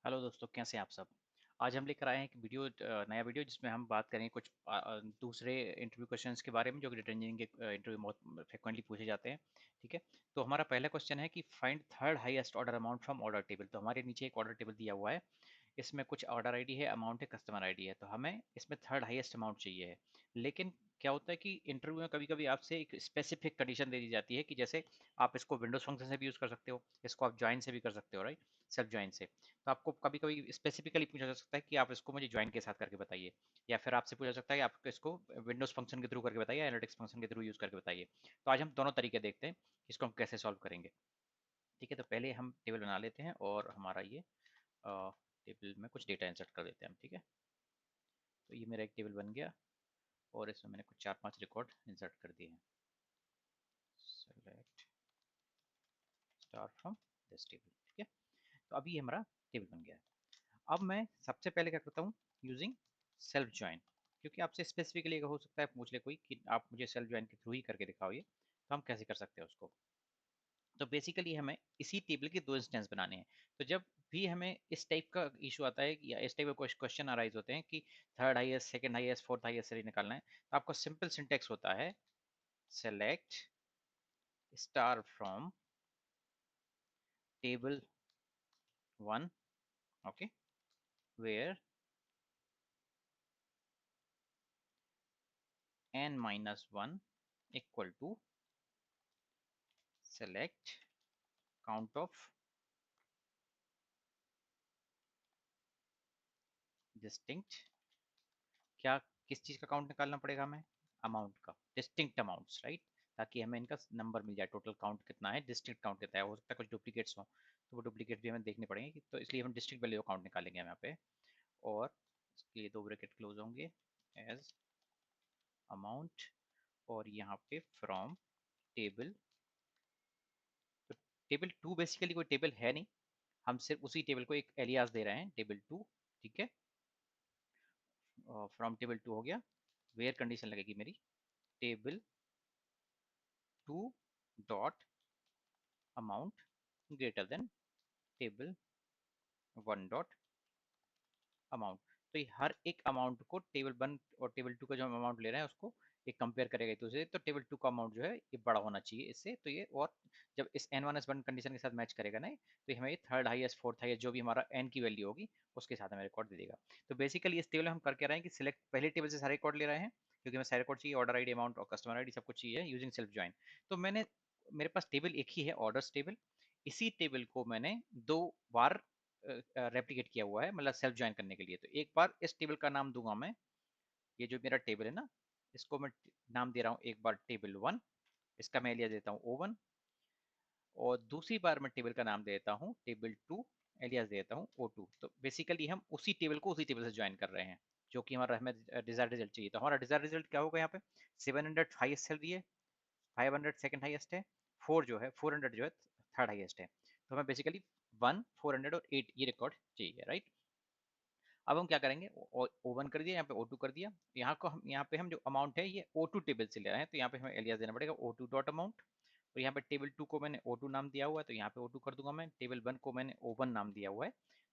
Hello दोस्तों, कैसे हैं आप सब। आज हम लेकर आए हैं एक नया वीडियो जिसमें हम बात करेंगे कुछ दूसरे इंटरव्यू क्वेश्चंस के बारे में जो कि डेटा इंजीनियरिंग के इंटरव्यू बहुत फ्रिक्वेंटली पूछे जाते हैं। ठीक है। तो हमारा पहला क्वेश्चन है कि find third highest order amount from order table. तो हमारे नीचे एक ऑर्डर टेबल दिया हुआ है। इसमें कुछ ऑर्डर आईडी है, अमाउंट है, कस्टमर आईडी है। तो हमें इसमें थर्ड हाईएस्ट अमाउंट चाहिए है। लेकिन क्या होता है कि इंटरव्यू में कभी-कभी आपसे एक स्पेसिफिक कंडीशन दे दी जाती है कि जैसे आप इसको विंडोज फंक्शन से भी यूज़ कर सकते हो, इसको आप जॉइन से भी कर सकते हो, राइट? सेल्फ जॉइन से। तो आपको कभी-कभी स्पेसिफिकली पूछा जा सकता है कि आप इसको मुझे जॉइन के साथ करके बताइए, या फिर आपसे पूछा जा सकता है कि आप इसको विंडोज फंक्शन के थ्रू करके बताइए, एनालिटिक्स फंक्शन के थ्रू यूज़ करके बताइए। तो आज हम दोनों तरीके देखते हैं कि इसको हम कैसे सॉल्व करेंगे। ठीक है, तो पहले हम टेबल बना लेते हैं और हमारा ये टेबल में कुछ डेटा इंसर्ट कर देते हैं हम। ठीक है, तो ये मेरा एक टेबल बन गया और इसमें मैंने कुछ 4-5 रिकॉर्ड इंसर्ट कर दिए हैं। Select star from this table. ठीक है, तो अभी ये हमारा टेबल बन गया है। अब मैं सबसे पहले क्या करता हूँ, यूजिंग सेल्फ ज्वाइन। क्योंकि आपसे स्पेसिफिकली हो सकता है पूछ ले कोई कि आप मुझे सेल्फ ज्वाइन के थ्रू ही करके दिखाओ ये, तो हम कैसे कर सकते हैं उसको। तो बेसिकली हमें इसी टेबल के दो इंस्टेंस बनाने हैं। तो जब भी हमें इस टाइप का इशू आता है या इस टाइप का क्वेश्चन अराइज होते हैं कि third highest, second highest, fourth highest से निकालना है, तो आपका सिंपल सिंटेक्स होता है select star from table one, okay, where n minus 1 equal to select count of distinct। क्या किस चीज का काउंट निकालना पड़ेगा हमें? अमाउंट का, डिस्टिंक्ट अमाउंट्स, राइट? ताकि हमें इनका नंबर मिल जाए, टोटल काउंट कितना है, डिस्टिंक्ट काउंट कितना है। हो सकता है कुछ डुप्लीकेट्स हो, तो वो डुप्लीकेट भी हमें देखने पड़ेंगे, तो इसलिए हम डिस्ट्रिक्ट वैल्यू काउंट निकालेंगे हम यहाँ पे। और इसके लिए दो ब्रैकेट क्लोज होंगे, एज अमाउंट, और यहाँ पे फ्रॉम टेबल। तो टेबल टू बेसिकली कोई टेबल है नहीं, हम सिर्फ उसी टेबल को एक एलियास दे रहे हैं, टेबल टू। ठीक है, फ्रॉम टेबल टू हो गया। वेयर कंडीशन लगेगी मेरी table to dot amount greater than table one dot amount. तो ये हर एक अमाउंट को टेबल वन और टेबल टू का जो हम अमाउंट ले रहे हैं उसको ये कंपेयर करेगा एक दूसरे से। तो टेबल टू का अमाउंट जो है ये बड़ा होना चाहिए इससे, तो ये और जब इस N one S one condition के साथ मैच करेगा ना, तो ये हमें थर्ड हाईएस्ट, फोर्थ हाईएस्ट, जो भी हमारा एन की वैल्यू होगी उसके साथ हमें रिकॉर्ड दे देगा। तो बेसिकली इस टेबल में हम करके रहे हैं कि सिलेक्ट, पहले टेबल से सारे रिकॉर्ड ले रहे हैं क्योंकि हमें सारे रिकॉर्ड चाहिए, ऑर्डर आईडी, अमाउंट और कस्टमर आईडी सब कुछ चाहिए यूजिंग सेल्फ ज्वाइन। तो मैंने, मेरे पास टेबल एक ही है, ऑर्डर्स टेबल। इसी टेबल को मैंने दो बार रेप्लिकेट किया हुआ है, मतलब सेल्फ ज्वाइन करने के लिए। तो एक बार इस टेबल का नाम दूंगा मैं, ये जो मेरा टेबल है ना, इसको मैं नाम दे रहा हूँ एक बार टेबल वन, इसका मैं एलियास देता हूँ ओ वन। और दूसरी बार मैं टेबल का नाम देता हूँ टेबल टू, एलियास देता हूँ ओ टू। तो बेसिकली हम उसी टेबल को उसी टेबल से ज्वाइन कर रहे हैं, जो कि हमारा हमें डिजायर रिजल्ट चाहिए। तो हमारा डिजायर रिजल्ट क्या होगा यहाँ पे? 700 हाईएस्ट सैलरी है, 500 सेकंड हाईएस्ट है, 4 जो है 400 जो है थर्ड हाईएस्ट है। तो हमें बेसिकली 1, 400 और 8 ये रिकॉर्ड चाहिए, राइट? अब हम क्या करेंगे, ओ वन कर दिया, यहाँ पे ओ टू कर दिया। यहाँ पे हम जो अमाउंट है ये ओ टू टेबल से ले रहे हैं, तो यहाँ पे हमें एलियास देना पड़ेगा ओ टू डॉट अमाउंट। और यहाँ पे टेबल टू को मैंने ओ टू नाम दिया हुआ है, तो यहाँ पे ओ टू कर दूंगा मैं। टेबल वन को मैंने ओ वन नाम दिया हुआ है,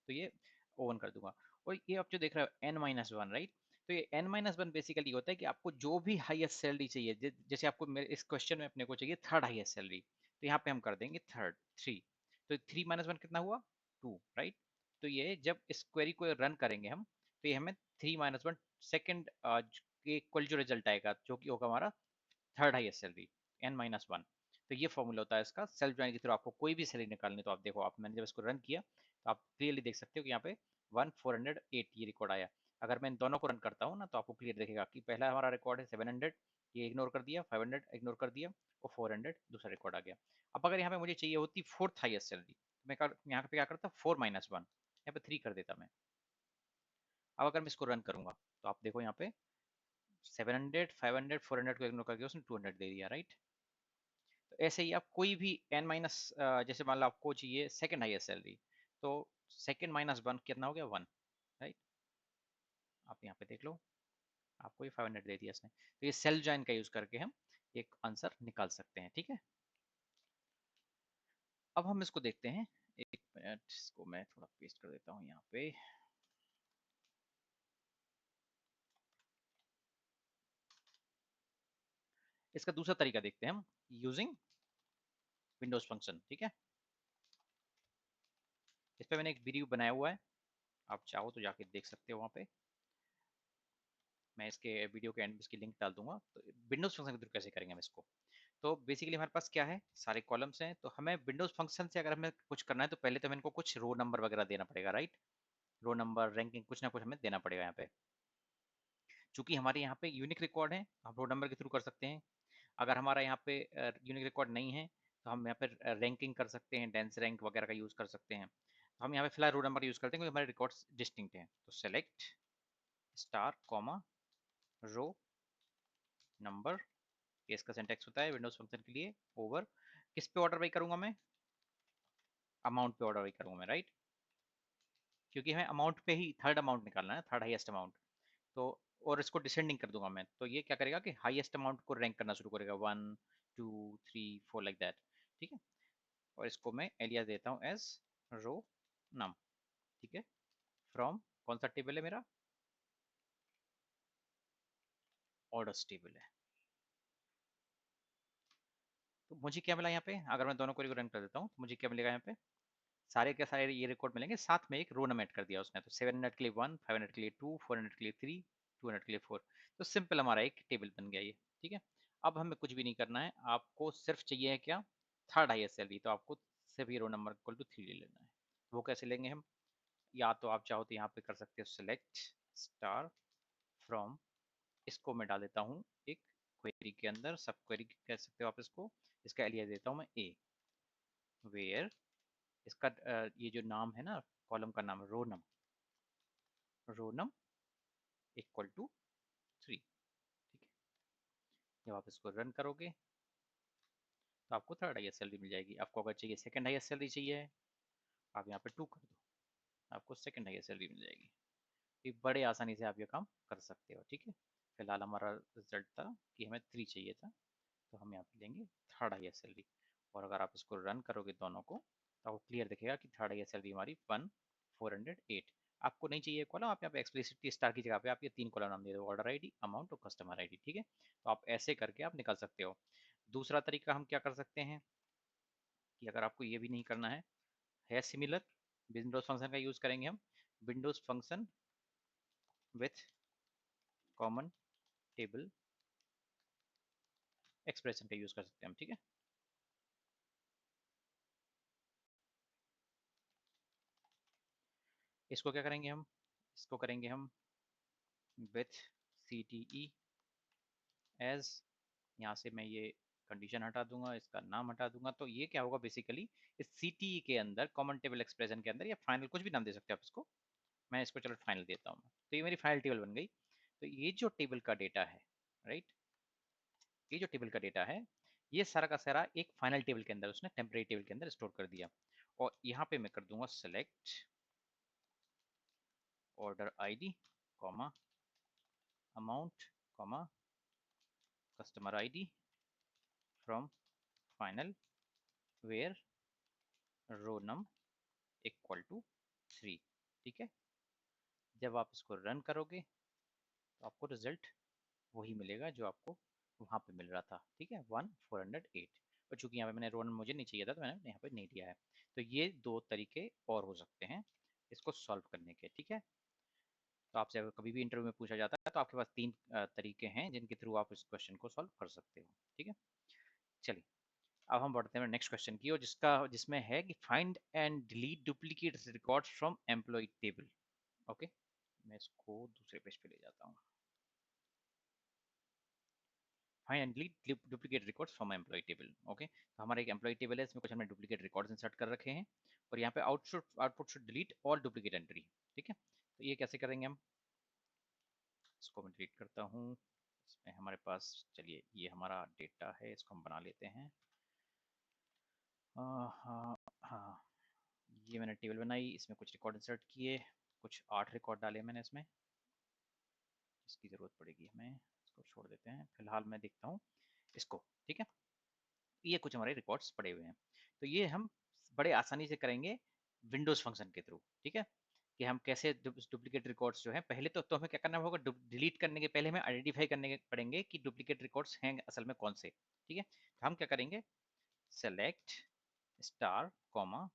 तो ये ओ वन कर दूंगा। और ये आप जो देख रहे हो एन माइनस वन, राइट? तो ये एन माइनस वन बेसिकली होता है कि आपको जो भी हाईएस्ट सैलरी चाहिए, जैसे आपको मेरे इस क्वेश्चन में अपने को चाहिए थर्ड हाईएस्ट सैलरी, तो यहाँ पे हम कर देंगे थर्ड, थ्री। तो थ्री माइनस वन कितना हुआ? Two, right? तो ये जब इस क्वेरी को रन करेंगे हम, तो ये हमें थ्री माइनस वन सेकेंड के इक्वल जो रिजल्ट आएगा, जो कि होगा हमारा third highest salary, N minus one. तो ये फॉर्मूला होता है इसका सेल्फ ज्वाइन के थ्रू। आपको कोई भी सैलरी निकालनी, तो आप देखो, आप मैंने जब इसको रन किया तो आप क्लियरली देख सकते हो कि यहाँ पे 1408 ये रिकॉर्ड आया। अगर मैं इन दोनों को रन करता हूँ ना, तो आपको क्लियर देखेगा कि पहला हमारा रिकॉर्ड है 700, ये इग्नोर कर दिया, 500 इग्नोर कर दिया, और 400 दूसरा रिकॉर्ड आ गया। अब अगर यहाँ पे मुझे चाहिए होती फोर्थ हाईएस्ट सैलरी, मैं यहाँ पे क्या करता, 4 माइनस वन, यहाँ पे 3 कर देता मैं। अब अगर मैं इसको रन करूंगा, तो आप देखो यहाँ पे 700, 500, 400 को इग्नोर करके उसने 200 दे दिया, राइट? तो ऐसे ही आप कोई भी एन माइनस, जैसे मान लो आपको चाहिए सेकंड हाईएस्ट सैलरी, तो सेकंड माइनस वन कितना हो गया? One, right? आप यहाँ पे देख लो, आपको ये 500 दे दिया इसने। तो ये सेल्फ ज्वाइन का यूज करके हम एक आंसर निकाल सकते हैं, ठीक है? अब हम इसको देखते हैं एक मिनट, इसको मैं थोड़ा पेस्ट कर देता हूँ यहाँ पे। इसका दूसरा तरीका देखते हैं हम, यूजिंग विंडोज फंक्शन। ठीक है, इस पे मैंने एक वीडियो बनाया हुआ है, आप चाहो तो जाके देख सकते हो वहाँ पे। मैं इसके वीडियो के एंड में इसकी लिंक डाल दूंगा। तो विंडोज फंक्शन के थ्रू कैसे करेंगे हम इसको। तो बेसिकली हमारे पास क्या है, सारे कॉलम्स हैं, तो हमें विंडोज फंक्शन से अगर हमें कुछ करना है तो पहले तो हमें इनको कुछ रो नंबर वगैरह देना पड़ेगा, राइट। रो नंबर, रैंकिंग, कुछ ना कुछ हमें देना पड़ेगा यहाँ पे। चूंकि हमारे यहाँ पे यूनिक रिकॉर्ड है, हम रो नंबर के थ्रू कर सकते हैं। अगर हमारा यहाँ पे यूनिक रिकॉर्ड नहीं है तो हम यहाँ पे रैंकिंग कर सकते हैं, डेंस रैंक वगैरह का यूज़ कर सकते हैं। तो हम यहाँ पे फिलहाल रो नंबर यूज़ करते हैं क्योंकि हमारे रिकॉर्ड्स डिस्टिंक्ट हैं। तो select star comma row number, ये इसका सिंटैक्स होता है विंडोज फंक्शन के लिए। ओवर किस पे ऑर्डर बाई करूंगा मैं, अमाउंट पे ऑर्डर बाई करूंगा मैं, राइट। क्योंकि हमें अमाउंट पे ही थर्ड अमाउंट निकालना है, थर्ड हाईएस्ट अमाउंट। तो और इसको डिसेंडिंग कर दूंगा मैं, तो ये क्या करेगा कि हाईएस्ट अमाउंट को रैंक करना शुरू करेगा, 1 2 3 4 लाइक दैट। ठीक है, और इसको मैं एलियास देता हूँ एज रो नम। ठीक है, फ्रॉम कौन सा टेबल है मेरा, ऑर्डर्स टेबल है। तो मुझे क्या मिला यहाँ पे, अगर मैं दोनों को रन कर देता हूँ तो मुझे क्या मिलेगा यहाँ पे, सारे के सारे ये रिकॉर्ड मिलेंगे, साथ में एक रो नंबर ऐड कर दिया उसने। तो 700 के लिए 1, 500 के लिए 2, 400 के लिए 3, 200 के लिए 4। तो सिंपल हमारा एक टेबल बन गया ये। ठीक है, अब हमें कुछ भी नहीं करना है, आपको सिर्फ चाहिए है क्या, थर्ड हाईएस्ट सैलरी। तो आपको सिर्फ ये रो नंबर इक्वल टू 3 ले लेना है। वो कैसे लेंगे हम, या तो आप चाहो तो यहाँ पे कर सकते हो सेलेक्ट स्टार फ्रॉम, इसको मैं डाल देता हूँ एक क्वेरी के अंदर, सब क्वेरी कह सकते हो आप इसको। इसका एलिया देता हूँ मैं ए, वेयर इसका ये जो नाम है ना, कॉलम का नाम रोनम, रोनम इक्वल टू 3। ठीक है, जब आप इसको रन करोगे तो आपको थर्ड हाईएस्ट सैलरी मिल जाएगी। आपको अगर चाहिए सेकंड हाईएस्ट सैलरी चाहिए, आप यहाँ पे 2 कर दो, आपको सेकंड हाईएस्ट सैलरी मिल जाएगी। ये बड़े आसानी से आप ये काम कर सकते हो। ठीक है, फिलहाल हमारा रिजल्ट था कि हमें 3 चाहिए था, तो हम यहाँ पे लेंगे थर्ड हाईएस्ट सैलरी। और अगर आप इसको रन करोगे दोनों को तो आपको क्लियर दिखेगा कि थर्ड हाईएस्ट सैलरी हमारी 1408। आपको नहीं चाहिए कॉलम, आप यहाँ पे एक्सप्लिसिटली स्टार की जगह पे आप ये 3 कॉलम नाम दे दो, ऑर्डर आईडी, अमाउंट और कस्टमर आईडी। ठीक है, तो आप ऐसे करके आप निकाल सकते हो। दूसरा तरीका हम क्या कर सकते हैं कि अगर आपको ये भी नहीं करना है सिमिलर, विंडोज फंक्शन का यूज करेंगे हम, Windows function with common table expression का यूज कर सकते हैं हम। ठीक है, इसको क्या करेंगे हम, इसको करेंगे हम विथ CTE एज, यहाँ से मैं ये कंडीशन हटा दूंगा, इसका नाम हटा दूंगा। तो ये क्या होगा बेसिकली, इस CTE के अंदर कॉमन टेबल एक्सप्रेशन के अंदर, या फाइनल कुछ भी नाम दे सकते हैं आप इसको, मैं इसको चलो फाइनल देता हूँ। तो ये मेरी फाइनल टेबल बन गई। तो ये जो टेबल का डेटा है, राइट, ये जो टेबल का डेटा है, ये सारा का सारा एक फाइनल टेबल के अंदर उसने टेम्परेरी टेबल के अंदर स्टोर कर दिया। और यहाँ पे मैं कर दूंगा select order ID comma amount comma customer ID from final where row num equal to 3। ठीक है, जब आप इसको रन करोगे तो आपको रिजल्ट वही मिलेगा जो आपको वहाँ पे मिल रहा था। ठीक है, 1408। और चूंकि यहाँ पे मैंने रो नंबर मुझे नहीं चाहिए था तो मैंने यहाँ पे नहीं दिया है। तो ये 2 तरीके और हो सकते हैं इसको सॉल्व करने के। ठीक है, तो आपसे अगर कभी भी इंटरव्यू में पूछा जाता है तो आपके पास 3 तरीके हैं जिनके थ्रू आप इस क्वेश्चन को सॉल्व कर सकते हो। ठीक है, चलिए अब हम बढ़ते हैं नेक्स्ट क्वेश्चन की, और जिसमें है कि find and delete duplicate records from employ table. Okay, मैं इसको दूसरे पेज पे ले जाता हूँ। Find and delete duplicate records from employ table. Okay, तो हमारा एक एम्प्लॉय टेबल है, इसमें कुछ हमने डुप्लीकेट रिकॉर्ड्स इंसर्ट कर रखे हैं, और यहाँ पे output should delete all duplicate entry. ठीक है, तो ये कैसे करेंगे हम, इसको मैं डिलीट करता हूँ। इसमें हमारे पास, चलिए ये हमारा डेटा है, इसको हम बना लेते हैं। हाँ हाँ, ये मैंने टेबल बनाई, इसमें कुछ रिकॉर्ड इंसर्ट किए, कुछ 8 रिकॉर्ड डाले मैंने इसमें, इसकी ज़रूरत पड़ेगी हमें, इसको छोड़ देते हैं फिलहाल, मैं देखता हूँ इसको। ठीक है, ये कुछ हमारे रिकॉर्ड्स पड़े हुए हैं, तो ये हम बड़े आसानी से करेंगे विंडोज फंक्शन के थ्रू, ठीक है, कि हम कैसे डुप्लीकेट रिकॉर्ड्स जो है, पहले तो हमें क्या करना होगा, डिलीट करने के पहले हमें आइडेंटिफाई करने के पड़ेंगे कि डुप्लीकेट रिकॉर्ड्स हैं असल में कौन से, ठीक है। तो हम क्या करेंगे, सेलेक्ट स्टार कॉमा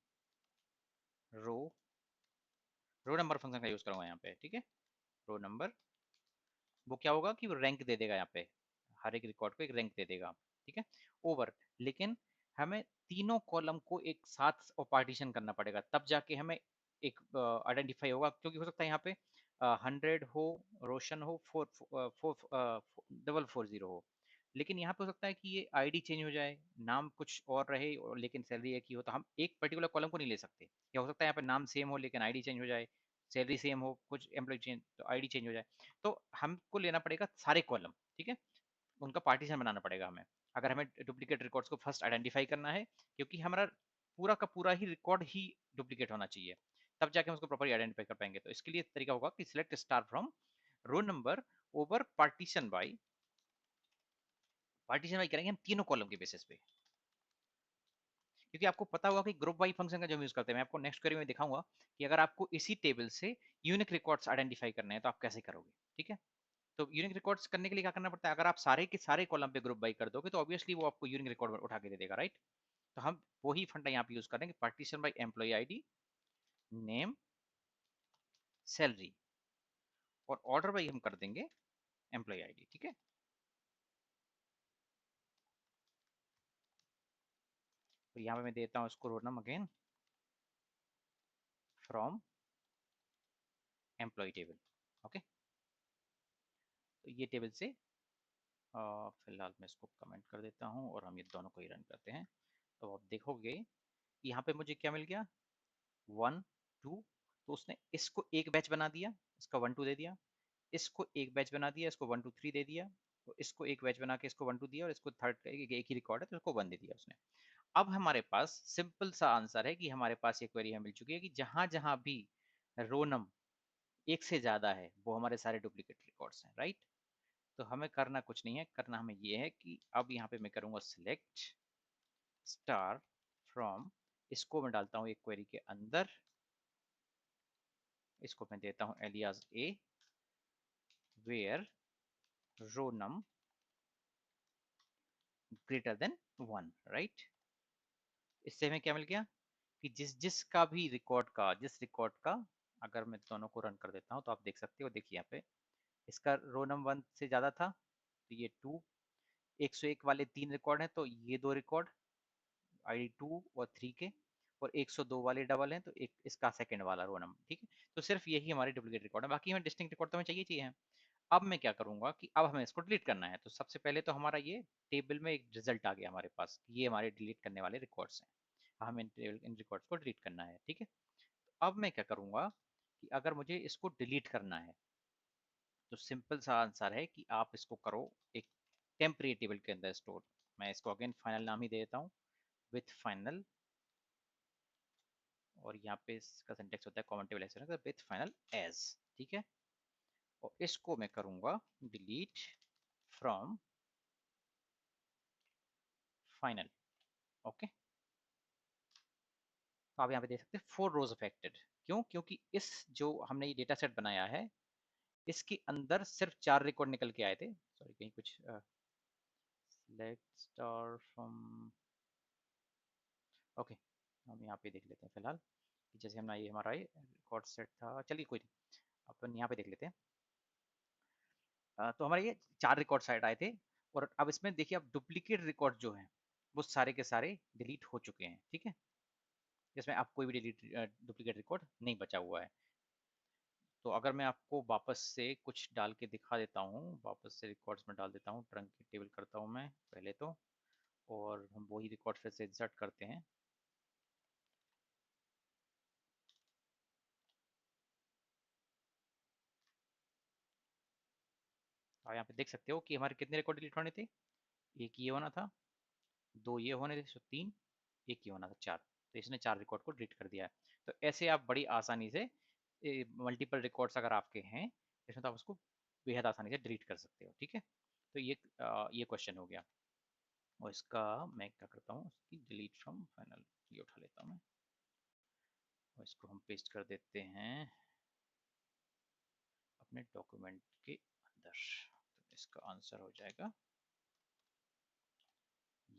रो, रो नंबर फंक्शन का यूज करूंगा यहाँ पे, ठीक है। रो नंबर, वो क्या होगा कि वो रैंक दे देगा यहाँ पे, हर एक रिकॉर्ड को एक रैंक दे देगा, ठीक है। ओवर, लेकिन हमें तीनों कॉलम को एक साथ पार्टीशन करना पड़ेगा, तब जाके हमें एक आइडेंटिफाई होगा, क्योंकि हो सकता है यहाँ पे 100 हो, रोशन हो, 4440 हो, लेकिन यहाँ पे हो सकता है कि ये आईडी चेंज हो जाए, नाम कुछ और रहे और लेकिन सैलरी एक ही हो, तो हम एक पर्टिकुलर कॉलम को नहीं ले सकते। या हो सकता है यहाँ पे नाम सेम हो लेकिन आईडी चेंज हो जाए, सैलरी सेम हो, कुछ एम्प्लॉय चेंज तो आईडी चेंज हो जाए, तो हमको लेना पड़ेगा सारे कॉलम, ठीक है, उनका पार्टीशन बनाना पड़ेगा हमें, अगर हमें डुप्लीकेट रिकॉर्ड्स को फर्स्ट आइडेंटिफाई करना है, क्योंकि हमारा पूरा का पूरा ही रिकॉर्ड ही डुप्लीकेट होना चाहिए, तब जाके हम उसको प्रॉपर्ली आइडेंटिफाई कर पाएंगे। तो इसके लिए तरीका होगा कि select star from row number over partition by करेंगे हम तीनों कॉलम के बेसिस पे, क्योंकि आपको पता होगा कि ग्रुप बाई फंक्शन का जो हम यूज करते हैं, मैं आपको नेक्स्ट क्वेरी में दिखाऊंगा कि अगर आपको इसी टेबल से यूनिक रिकॉर्ड्स आइडेंटिफाई करने हैं तो आप कैसे करोगे, ठीक है। तो यूनिक रिकॉर्ड्स करने के लिए क्या करना पड़ता है, अगर आप सारे के सारे कॉलम पे ग्रुप बाई कर दोगे तो ऑब्वियसली वो आपको यूनिक रिकॉर्ड उठा के दे देगा, राइट। तो हम वही फंडा यहाँ पे यूज करेंगे, partition by employee ID, name, salary, और ऑर्डर बाई हम कर देंगे एम्प्लॉय आईडी, ठीक है। तो यहाँ पे मैं देता हूँ इसको roll number again from employ table, okay. तो ये टेबल से फिलहाल मैं इसको कमेंट कर देता हूँ और हम ये दोनों को ही रन करते हैं। तो आप देखोगे यहाँ पे मुझे क्या मिल गया, 1 2, तो उसने इसको एक बैच बना दिया, इसका 1 2 दे दिया, इसको एक बैच बना दिया, इसको 1 2 3 दे दिया, तो इसको एक बैच बना के इसको 1 2 दिया, और इसको थर्ड एक ही रिकॉर्ड है तो इसको 1 दे दिया उसने। अब हमारे पास सिंपल सा आंसर है कि हमारे पास ये क्वेरी हमें मिल चुकी है कि जहां जहां भी रोनम एक से ज्यादा है वो हमारे सारे डुप्लीकेट रिकॉर्ड्स हैं, राइट। तो हमें करना कुछ नहीं है, करना हमें ये है कि अब यहाँ पे मैं करूंगा सिलेक्ट स्टार फ्रॉम, इसको मैं डालता हूँ एक क्वेरी के अंदर, इसको मैं देता हूँ alias A, where row num greater than 1, right. इससे हमें क्या मिल गया कि जिस का भी रिकॉर्ड का, जिस रिकॉर्ड का, अगर मैं दोनों को रन कर देता हूँ तो आप देख सकते हो, देखिए यहाँ पे इसका रो नंबर 1 से ज्यादा था तो ये 2, 101 वाले 3 रिकॉर्ड हैं तो ये 2 रिकॉर्ड आईडी 2 और 3 के, और 102 वाले डबल हैं तो एक इसका सेकंड वाला रो नंबर, ठीक है। तो सिर्फ यही हमारी डुप्लीकेट रिकॉर्ड है, बाकी हमें डिस्टिंक्ट रिकॉर्ड तो हमें चाहिए है। अब मैं क्या करूंगा कि अब हमें इसको डिलीट करना है, तो सबसे पहले तो हमारा ये टेबल में एक रिजल्ट आ गया हमारे पास, ये हमारे डिलीट करने वाले रिकॉर्ड्स हैं, हमें इन रिकॉर्ड्स को डिलीट करना है, ठीक है। अब मैं क्या करूंगा कि अगर मुझे इसको डिलीट करना है तो सिंपल सा आंसर है कि आप इसको करो एक टेम्परेरी टेबल के अंदर स्टोर। मैं इसको अगेन फाइनल नाम ही दे देता हूँ, विथ फाइनल, और यहाँ पे इसका सिंटेक्स होता है कॉमन टेबल ऐसे विथ फाइनल एज, ठीक है। और इसको मैं करूंगा डिलीट फ्रॉम फाइनल, ओके। तो आप यहाँ पे देख सकते हैं 4 रोज अफेक्टेड, क्यों, क्योंकि इस जो हमने ये डेटा सेट बनाया है इसके अंदर सिर्फ 4 रिकॉर्ड निकल के आए थे, सॉरी कहीं कुछ सिलेक्ट स्टार फ्रॉम, ओके, हम यहाँ पे देख लेते हैं फिलहाल कि जैसे हमने ये हमारा ये रिकॉर्ड सेट था, चलिए कोई नहीं, अपन यहाँ पे देख लेते हैं। तो हमारे ये 4 रिकॉर्ड साइड आए थे, और अब इसमें देखिए अब डुप्लीकेट रिकॉर्ड जो हैं वो सारे के सारे डिलीट हो चुके हैं, ठीक है। इसमें अब कोई भी डिलीट डुप्लीकेट रिकॉर्ड नहीं बचा हुआ है। तो अगर मैं आपको वापस से कुछ डाल के दिखा देता हूँ, वापस से रिकॉर्ड्स में डाल देता हूँ, ट्रंक की टेबल करता हूँ मैं पहले तो, और हम वही रिकॉर्ड फिर से इंसर्ट करते हैं। और यहाँ पे देख सकते हो कि हमारे कितने रिकॉर्ड डिलीट होने थे, एक ये होना था, 2 ये होने थे, तो 3, एक ये होना था, 4, तो इसने 4 रिकॉर्ड को डिलीट कर दिया है। तो ऐसे आप बड़ी आसानी से मल्टीपल रिकॉर्ड्स अगर आपके हैं इसमें तो आप उसको बेहद आसानी से डिलीट कर सकते हो, ठीक है। तो ये क्वेश्चन हो गया, और इसका मैं क्या करता हूँ, इसकी डिलीट फ्रॉम फाइनल ये उठा लेता हूँ मैं, इसको हम पेस्ट कर देते हैं अपने डॉक्यूमेंट के अंदर। तो इसका आंसर हो जाएगा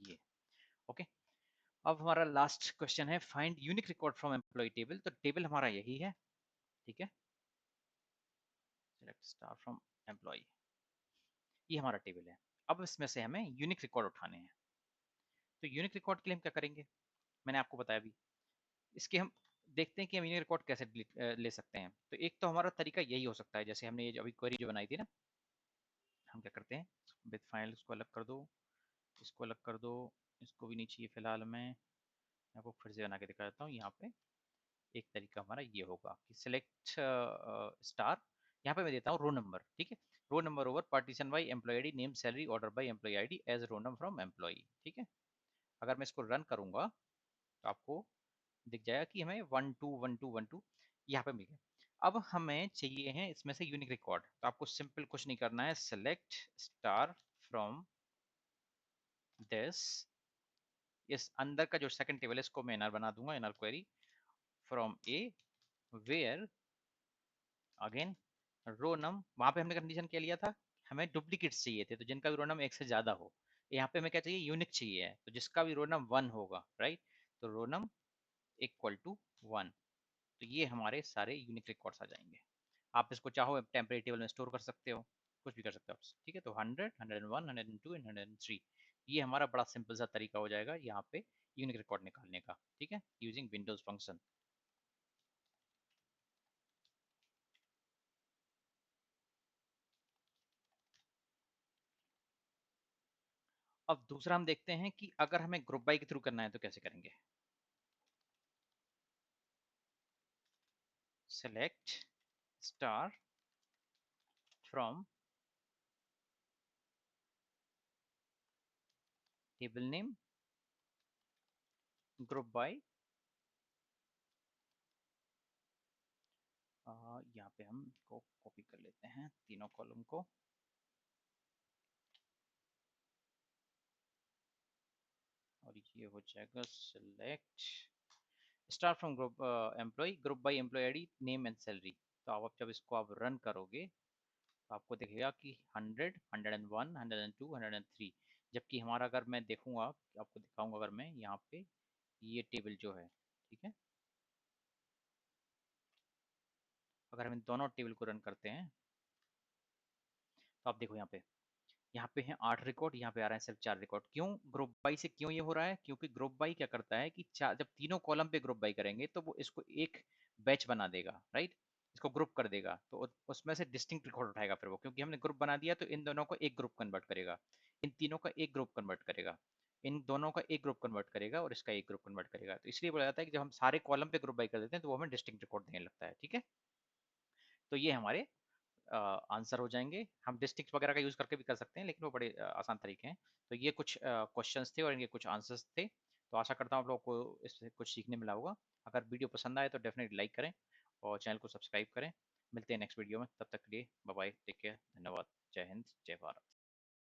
ये। ओके, अब हमारा लास्ट क्वेश्चन है find unique record from employ table. तो टेबल हमारा यही है, ठीक है। सिलेक्ट स्टार फ्रॉम एम्प्लॉय, ये हमारा टेबल है। अब इसमें से हमें यूनिक रिकॉर्ड उठाने हैं। तो यूनिक रिकॉर्ड के लिए हम क्या करेंगे, मैंने आपको बताया अभी। इसके हम देखते हैं कि हम यूनिक रिकॉर्ड कैसे ले सकते हैं। तो एक तो हमारा तरीका यही हो सकता है, जैसे हमने ये अभी क्वेरी जो बनाई थी ना, हम क्या करते हैं, विद फाइल इसको अलग कर दो, इसको अलग कर दो, इसको भी नहीं चाहिए फिलहाल। मैं आपको फिर से बना के दिखा देता हूँ। यहाँ पे एक तरीका हमारा ये होगा कि सिलेक्ट स्टार, यहाँ पे मैं देता हूँ रो नंबर, ठीक है। Row number over partition by employee ID, name salary, order by employee ID as row number from employee, ठीक है। अगर मैं इसको रन करूंगा तो आपको दिख जाएगा कि हमें 1 2 1 2 1 2 यहाँ पे मिल गया। अब हमें चाहिए है इसमें से यूनिक रिकॉर्ड। तो आपको सिंपल कुछ नहीं करना है, सेलेक्ट स्टार फ्रॉम दिस, इस अंदर का जो सेकंड टेबल है इसको मैं इनर बना दूंगा, inner query from A where again row num. वहां पे हमने कंडीशन क्या लिया था, हमें डुप्लीकेट्स चाहिए थे, तो जिनका भी रो नम एक से ज्यादा हो। यहाँ पे हमें क्या चाहिए, यूनिक चाहिए है, तो जिसका भी रो नम 1 होगा, राइट। तो रो नम इक्वल टू 1। तो ये हमारे सारे यूनिक रिकॉर्ड्स आ जाएंगे। आप इसको चाहो टेम्परेरी टेबल में स्टोर कर सकते हो, कुछ भी कर सकते हो आप, ठीक है। तो 100 101 102 एंड 103, ये हमारा बड़ा सिंपल सा तरीका हो जाएगा यहाँ पे यूनिक रिकॉर्ड निकालने का, ठीक है, यूजिंग विंडोज फंक्शन। अब दूसरा हम देखते हैं कि अगर हमें ग्रुप बाय के थ्रू करना है तो कैसे करेंगे। Select star from table name group by, यहाँ पे हम को कॉपी कर लेते हैं तीनों कॉलम को, और ये हो जाएगा select star from group employee group by employee ID name and salary. तो आप जब इसको आप रन करोगे तो आपको दिखेगा कि 100 101 102 103। जबकि हमारा अगर मैं देखूंगा, आपको दिखाऊंगा, अगर मैं यहाँ पे ये टेबल जो है, ठीक है, अगर हम इन दोनों टेबल को रन करते हैं तो आप देखो यहाँ पे हैं 8 रिकॉर्ड, यहाँ पे आ रहे हैं सिर्फ 4 रिकॉर्ड। क्यों ग्रुप बाई से क्यों ये हो रहा है, क्योंकि ग्रुप बाई क्या करता है कि जब तीनों कॉलम पे ग्रुप बाई करेंगे तो वो इसको एक बैच बना देगा, राइट। इसको ग्रुप कर देगा, तो उसमें से डिस्टिंक्ट रिकॉर्ड उठाएगा फिर वो, क्योंकि हमने ग्रुप बना दिया तो इन दोनों को एक ग्रुप कन्वर्ट करेगा, इन तीनों का एक ग्रुप कन्वर्ट करेगा, इन दोनों का एक ग्रुप कन्वर्ट करेगा और इसका एक ग्रुप कन्वर्ट करेगा। तो इसलिए बोला जाता है कि जब हम सारे कॉलम पे ग्रुप बाई कर देते हैं तो वो हमें डिस्टिंक्ट रिकॉर्ड देने लगता है, ठीक है। तो ये हमारे आंसर हो जाएंगे। हम डिस्ट्रिक्ट वगैरह का यूज़ करके भी कर सकते हैं, लेकिन वो बड़े आसान तरीके हैं। तो ये कुछ क्वेश्चंस थे और इनके कुछ आंसर्स थे। तो आशा करता हूँ आप लोगों को इससे कुछ सीखने मिला होगा। अगर वीडियो पसंद आए तो डेफिनेटली लाइक करें और चैनल को सब्सक्राइब करें। मिलते हैं नेक्स्ट वीडियो में, तब तक के लिए बाय बाय, टेक केयर, धन्यवाद, जय हिंद, जय भारत।